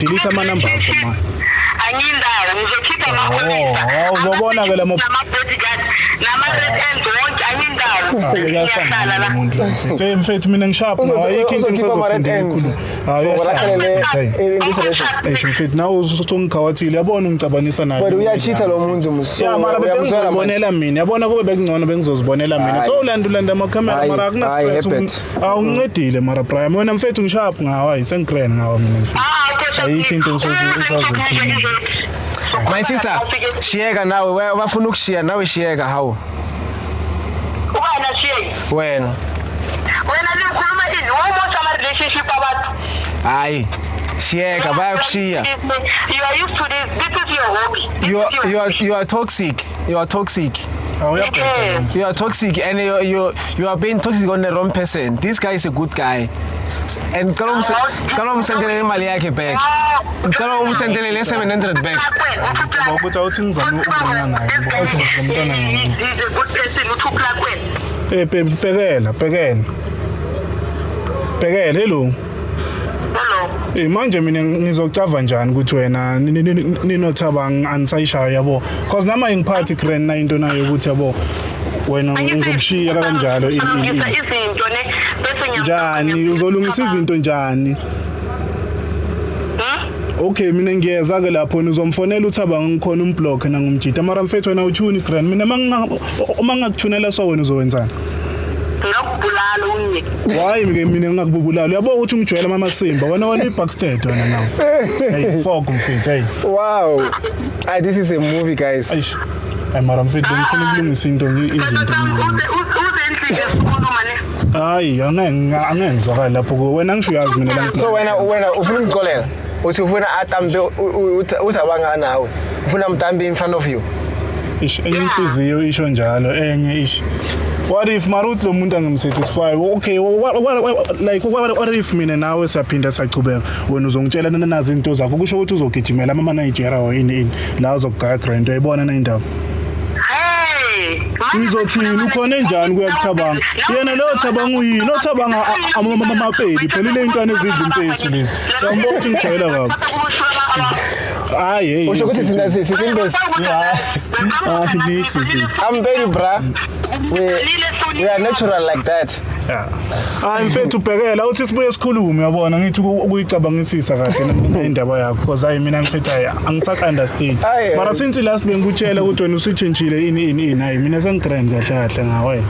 delete amanamba akho manje. Angiyindawo ngizokhipha amapholisa. Uzobona ke lama bodyguard nama-red ends wonke angiyindawo. Ngiyahlala la. Mfethu mfethu mina ngishapha ayikho into engisazophinde ngikhulu. Mfethu nawe usungikhawathile yabona ungicabanisa naye. But uyachitha lo muntu muso. Ya mara bengizobonela mina yabona kube bekungcono bengizozibonela mina. So ulanda amakhamera mara akunastress. Awuncedile mara Brian wena mfethu ngishapha ngawe sengikrene ngawe mina mfethu. Ayikho into engisazokhuluma. My sister, shiyeka nawe bafuna ukushiya nawe shiyeka hawo. Ubani ashiye? Wena Nikhuluma ini? Almost ama relationship abantu. hayi shiyeka bayakushiya. You are used to this. This is your hobby. You are toxic. You are toxic. You are toxic and you are being toxic on the wrong person. This guy is a good guy. And calo umsendele imali yakhe back. Calo umsendele le 700 back. Ukuthi awuthi ngizama ukubona naye. Ngomntwana ngami. He's a good person uthukla kwena. Bhekela hello. Hello. Manje mina ngizocava njani ukuthi wena ninothabang anisayishaya yabo because nama ngiphathi grand na into nayo ukuthi yabo wena ngizokushiya kanjalo izinto ne bese njani uzolungisa izinto njani. Okay mina ngiyeza ke lapho uzomfonela uthaba ngikhona umblock na ngumjita mara mfethu wena uthuni grand mina mangakuthunela so wena uzowenzani. Ngakubulala unye. Why mina ngakubulala yabo ukuthi ungijwayela mama Simba wena iBackstage wena nawe. Hey fuck mfethu hey. Wow. This is a movie guys. Ay mara mfethu ngifuna ukulungisa into izinto. Uzendlile esikhuluma ne. Hayi angenzwakala lapho wena ngisho uyazi mina la. So wena ufuna ukuxolela uthi ufuna atambe uthaba nawe ufuna mtambe in front of you. Inhliziyo isho njalo enye ish. What if Marut lo muntu angimsatisfy? Okay, what if mina nawe siyaphinda saqhubeka wena uzongitshela nazi into zakho kusho ukuthi uzogijimela ama Nigeria ini la uzogaya grand uyibona na indaba. Uzothini ukhona enjani kuyakuthabanga yena lo thabanga uyini othabanga amapedi phela le inkane ezidla impesi lezi yambona ukuthi ngijayela kabi. Hey. Usho ukuthi sina sisimbezo. I'm very bra. We are natural like that. Mfethu ubhekela uthi sibuye sikhulume uyabona ngithi ukuyicabangisisa kahle indaba yakho because mina mfethu angisaka understand. Mara since last bengikutshela ukuthi wena usitshintshile ini hayi mina sengigrand kahle ngawe.